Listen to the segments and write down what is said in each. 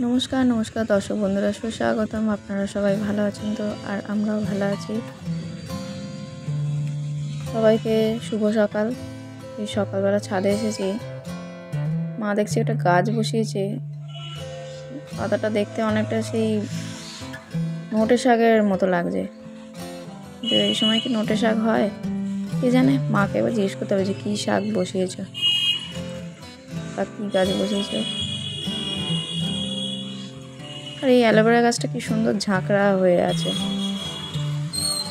নমস্কার নমস্কার দর্শক বন্ধুরা, সুস্বাগতম। আপনারা সবাই ভালো আছেন তো? আর আমরাও ভালো আছি। সবাইকে শুভ সকাল। এই সকালবেলা ছাদে এসেছি, মা দেখছি একটা গাছ বসিয়েছে। পাতাটা দেখতে অনেকটা সেই নোটে শাকের মতো লাগছে, কিন্তু এই সময় কি নোটে শাক হয় কি জানে। মাকে এবার জিজ্ঞেস করতে হবে যে কী শাক বসিয়েছ বা কী গাছ বসিয়েছ। আর এই অ্যালোভেরা গাছটা কি সুন্দর ঝাঁকড়া হয়ে আছে।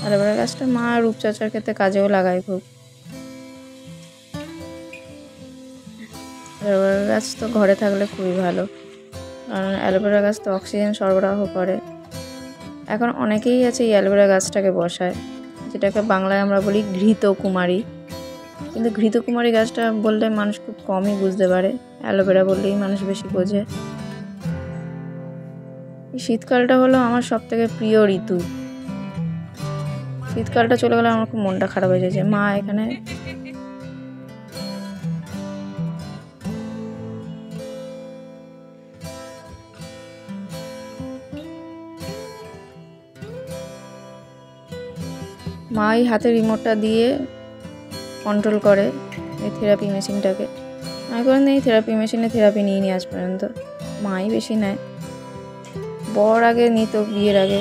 অ্যালোভেরা গাছটা মা রূপচর্চার ক্ষেত্রে কাজেও লাগায় খুব। অ্যালোভেরা গাছ তো ঘরে থাকলে খুবই ভালো, কারণ অ্যালোভেরা গাছ তো অক্সিজেন সরবরাহ করে। এখন অনেকেই আছে এই অ্যালোভেরা গাছটাকে বসায়, যেটাকে বাংলায় আমরা বলি ঘৃতকুমারী। কিন্তু ঘৃতকুমারী গাছটা বললে মানুষ খুব কমই বুঝতে পারে, অ্যালোভেরা বললেই মানুষ বেশি বোঝে। এই শীতকালটা হলো আমার সবথেকে প্রিয় ঋতু। শীতকালটা চলে গেলে আমার খুব মনটা খারাপ হয়ে যাচ্ছে। মা এখানে মা এই হাতের রিমোটটা দিয়ে কন্ট্রোল করে এই থেরাপি মেশিনটাকে। আমি কোনোদিন এই থেরাপি মেশিনে থেরাপি নিইনি আজ পর্যন্ত, মাই বেশি নেয়। বর আগে নিত বিয়ের আগে,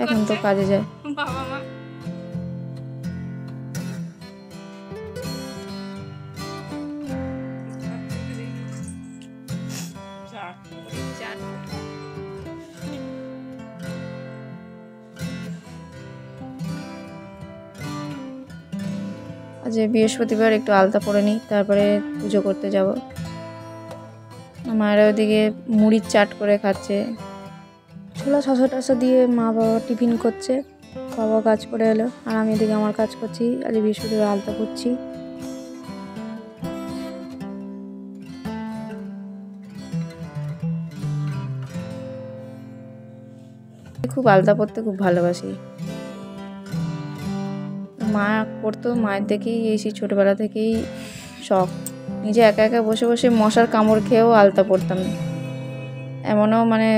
এখন তো কাজে যায়। আজ বৃহস্পতিবার, একটু আলতা পরে নিই, তারপরে পুজো করতে যাব। মায়েরা ওদিকে মুড়ির চাট করে খাচ্ছে, ছোলা শসা টসা দিয়ে মা বাবা টিফিন করছে। বাবা কাজ করে এলো, আর আমি এদিকে আমার কাজ করছি। আজ বৃহস্পতিবার আলতা পরছি। খুব আলতা পরতে খুব ভালোবাসি। মা পরতো, মায়ের দেখেই এই সেই ছোটোবেলা থেকেই শখ। নিজে একা একা বসে বসে মশার কামড় খেয়েও আলতা পরতাম, এমনও মানে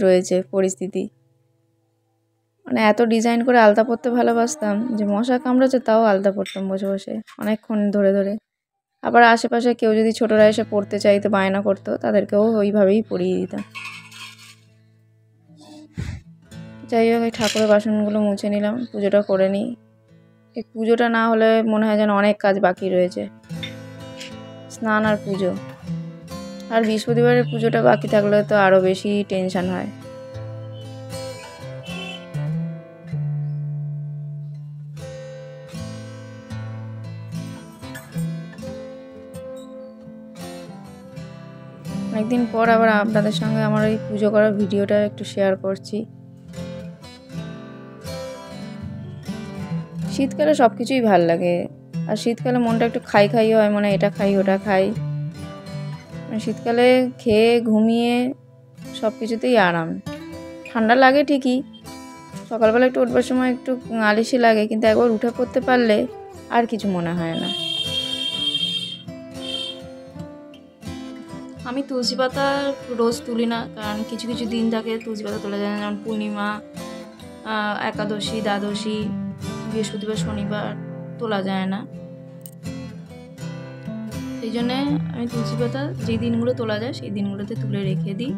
রয়েছে পরিস্থিতি। মানে এত ডিজাইন করে আলতা পরতে ভালোবাসতাম যে মশা কামড়াচ্ছে তাও আলতা পরতাম বসে বসে অনেকক্ষণ ধরে ধরে। আবার আশেপাশে কেউ যদি ছোটরা এসে পড়তে চাইতো, বায়না করতো, তাদেরকেও ওইভাবেই পরিয়ে দিতাম। যাই হোক, এই ঠাকুরের বাসনগুলো মুছে নিলাম, পুজোটা করে নিই। এই পুজোটা না হলে মনে হয় যেন অনেক কাজ বাকি রয়েছে, স্নান আর পুজো। আর বৃহস্পতিবারের পুজোটা বাকি থাকলে তো আরও বেশি টেনশন হয়। অনেকদিন পর আবার আপনাদের সঙ্গে আমার এই পুজো করার ভিডিওটা একটু শেয়ার করছি। শীতকালে সব কিছুই ভাল লাগে, আর শীতকালে মনটা একটু খাই খাই হয়, মানে এটা খাই ওটা খাই। শীতকালে খেয়ে ঘুমিয়ে সব কিছুতেই আরাম। ঠান্ডা লাগে ঠিকই, সকালবেলা একটু উঠবার সময় একটু আলিশি লাগে, কিন্তু একবার উঠে পড়তে পারলে আর কিছু মনে হয় না। আমি তুলসী পাতা রোজ তুলি না, কারণ কিছু কিছু দিন থাকে তুলসী পাতা তোলা যায় না, যেমন পূর্ণিমা, একাদশী, দ্বাদশী, বৃহস্পতিবার, শনিবার তোলা যায় না। সেই জন্যে আমি তুলসী পাতা যেই দিনগুলো তোলা যায় সেই দিনগুলোতে তুলে রেখে দিই।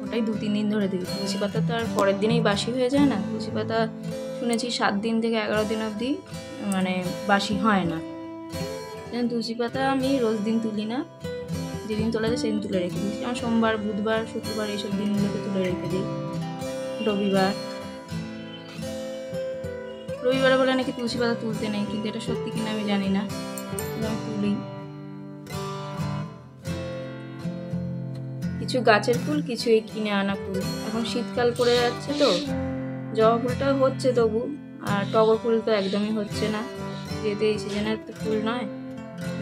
ওটাই 2-3 দিন ধরে দিই। তুলসী পাতা তো আর পরের দিনেই বাসি হয়ে যায় না। তুলসী পাতা শুনেছি 7 দিন থেকে 11 দিন অবধি মানে বাসি হয় না। তুলসী পাতা আমি রোজ দিন তুলি না, যেদিন তোলা যায় সেদিন তুলে রেখে দিই। যেমন সোমবার, বুধবার, শুক্রবার এইসব দিনগুলোতে তুলে রেখে দিই। রবিবারে বলে নাকি তুলসী পাতা তুলতে নেই, কিন্তু এটা সত্যি কিনা আমি জানি না, আমি তুলি। কিছু গাছের ফুল, কিছু এই কিনে আনা ফুল। এখন শীতকাল পড়ে যাচ্ছে তো, জবা ফুলটা হচ্ছে তবু, আর টগর ফুল তো একদমই হচ্ছে না, যেহেতু এই সিজনের তো ফুল নয়।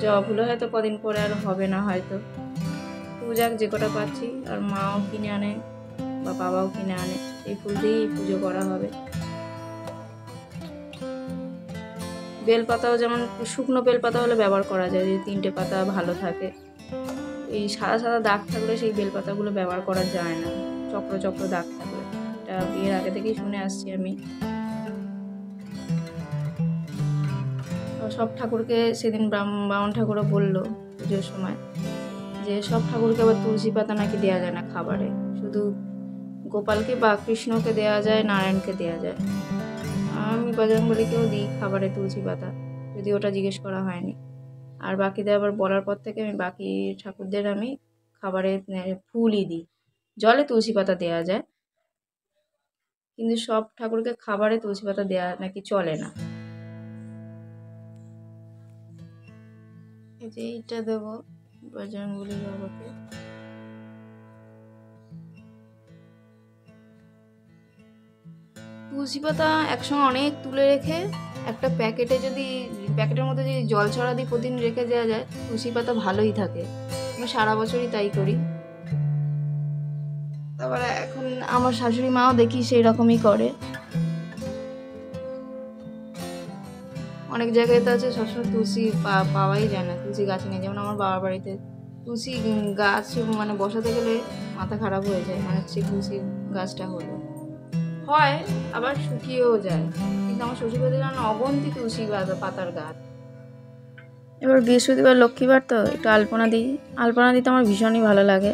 জবা ফুলও হয়তো কদিন পরে আর হবে না হয়তো। যাক, যে কটা পাচ্ছি, আর মাও কিনে আনে বা বাবাও কিনে আনে, এই ফুল দিয়েই পুজো করা হবে। বেলপাতাও যেমন শুকনো বেলপাতা হলে ব্যবহার করা যায়, যে 3টে পাতা ভালো থাকে, এই সাদা সাদা দাগ থাকলে সেই বেলপাতাগুলো ব্যবহার করা যায় না, চক্র চক্র দাগ থাকলে। এটা বিয়ের আগে থেকেই শুনে আসছি আমি। সব ঠাকুরকে সেদিন বামন ঠাকুরও বললো পুজোর সময় যে সব ঠাকুরকে আবার তুলসী পাতা নাকি দেওয়া যায় না খাবারে, শুধু গোপালকে বা কৃষ্ণকে দেওয়া যায়, নারায়ণকে দেওয়া যায়। আমি বজরংবলীকেও দিই খাবারে তুলসী পাতা, যদি ওটা জিজ্ঞেস করা হয়নি। আর বাকিদের আবার বলার পর থেকে আমি বাকি ঠাকুরদের আমি খাবারে ফুলই দিই। জলে তুলসী পাতা দেওয়া যায়, কিন্তু সব ঠাকুরকে খাবারে তুলসী পাতা দেওয়া নাকি চলে না। এই যে এইটা দেবো বজরংবলী বাবাকে। তুলসী পাতা একসঙ্গে অনেক তুলে রেখে একটা প্যাকেটের মধ্যে যদি জল ছড়া দিয়ে প্রতিদিন রেখে দেওয়া যায়, তুলসী পাতা ভালোই থাকে। আমি সারা বছরই তাই করি। তারপরে এখন আমার শাশুড়ি মাও দেখি সেই রকমই করে। অনেক জায়গায় তো আছে সবসময় তুলসী পাওয়াই যায় না, তুলসী গাছ নেই। যেমন আমার বাবার বাড়িতে তুলসী গাছ মানে বসাতে গেলে মাথা খারাপ হয়ে যায়, মানে সেই তুলসী গাছটা হলো হয় আবার শুকিয়েও যায়। কিন্তু আমার শ্বশুরবাড়িতে যেন অগন্তি তুলসী পাতার গাছ। এবার বৃহস্পতিবার লক্ষ্মীবার তো একটু আলপনা দিই। আলপনা দিতে আমার ভীষণই ভালো লাগে।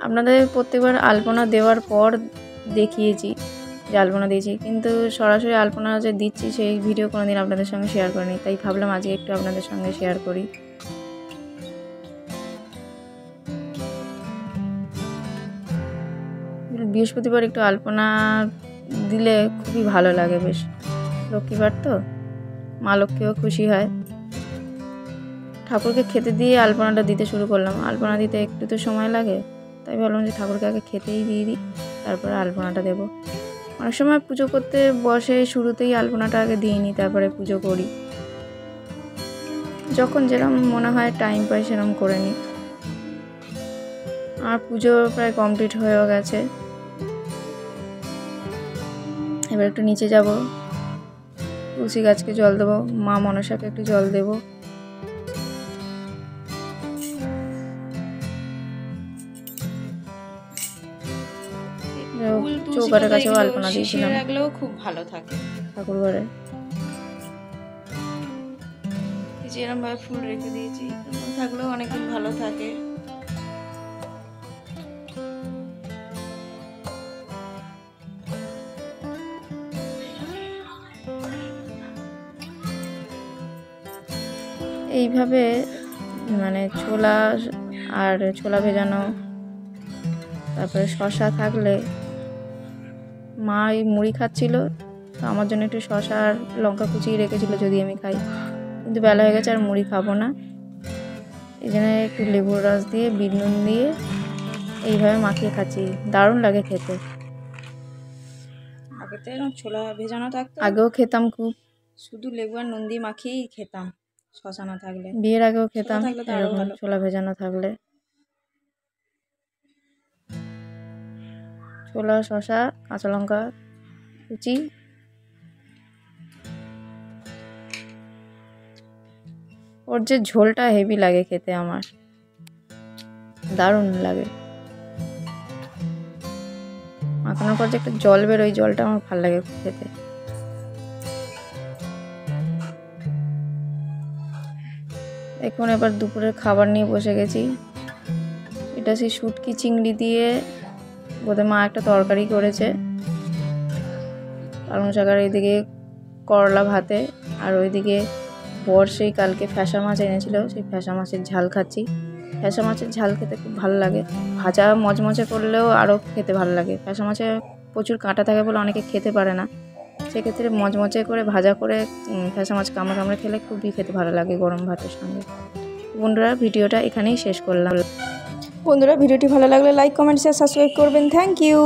আপনাদের প্রত্যেকবার আলপনা দেওয়ার পর দেখিয়েছি যে আলপনা দিয়েছি, কিন্তু সরাসরি আলপনা যে দিচ্ছি সেই ভিডিও কোনোদিন আপনাদের সঙ্গে শেয়ার করিনি, তাই ভাবলাম আজকে একটু আপনাদের সঙ্গে শেয়ার করি। বৃহস্পতিবার একটু আলপনা দিলে খুবই ভালো লাগে, বেশ লক্ষ্মীবার তো মা লক্ষ্মীও খুশি হয়। ঠাকুরকে খেতে দিয়ে আলপনাটা দিতে শুরু করলাম। আলপনা দিতে একটু তো সময় লাগে, তাই ভাবলাম যে ঠাকুরকে আগে খেতেই দিয়ে দিই, তারপরে আলপনাটা দেবো। অনেক সময় পুজো করতে বসে শুরুতেই আলপনাটা আগে দিয়ে নিই, তারপরে পুজো করি। যখন যেরকম মনে হয় টাইম পাই সেরকম করে নিই। আর পুজো প্রায় কমপ্লিট হয়েও গেছে। এবার একটু নিচে যাব, তুলসী গাছকে জল দেবো, মা মনসাকে একটু জল দেবো। চৌকাটার কাছেও আলপনা দিয়েছিলাম, রাখলেও খুব ভালো থাকে ঠাকুর ঘরে। এরকম ভাবে ফুল রেখে দিয়েছি, থাকলেও অনেকদিন ভালো থাকে। এইভাবে মানে ছোলা ভেজানো, তারপরে শসা থাকলে মা এই মুড়ি খাচ্ছিল, তো আমার জন্য একটু শসা আর লঙ্কা কুচিয়ে রেখেছিল যদি আমি খাই, কিন্তু বেলা হয়ে গেছে আর মুড়ি খাবো না। এই জন্য একটু লেবুর রস দিয়ে বিট নুন দিয়ে এইভাবে মাখিয়ে খাচ্ছি, দারুণ লাগে খেতে। আগে তো এরকম ছোলা ভেজানো থাকতো, আগেও খেতাম খুব, শুধু লেবু আর নুন দিয়ে মাখিয়েই খেতাম শসা না থাকলে। বিয়ের আগেও খেতাম এরকম ছোলা ভেজানো থাকলে। ছোলা, শসা, কাঁচা লঙ্কা কুচি, ওর যে ঝোলটা হেভি লাগে খেতে, আমার দারুণ লাগে। মাখানোর পর যে একটা জল বেরোয়, জলটা আমার ভালো লাগে খেতে। এখন এবার দুপুরের খাবার নিয়ে বসে গেছি। এটা সেই শুটকি চিংড়ি দিয়ে বোধহয় মা একটা তরকারি করেছে, পালং শাকের এইদিকে করলা ভাতে, আর ওইদিকে বর সেই কালকে ফ্যাসা মাছ এনেছিল, সেই ফ্যাসা মাছের ঝাল খাচ্ছি। ফ্যাসা মাছের ঝাল খেতে খুব ভালো লাগে, ভাজা মচমচে করলেও আরও খেতে ভালো লাগে। ফ্যাসা মাছে প্রচুর কাঁটা থাকে বলে অনেকে খেতে পারে না, সেক্ষেত্রে মচমচে করে ভাজা করে ফ্যাসা মাছ কামড়ে কামড়ে খেলে খুবই খেতে ভালো লাগে গরম ভাতের সঙ্গে। বন্ধুরা, ভিডিওটা এখানেই শেষ করলাম। বন্ধুরা, ভিডিওটি ভালো লাগলে লাইক, কমেন্ট, শেয়ার, সাবস্ক্রাইব করবেন। Thank you.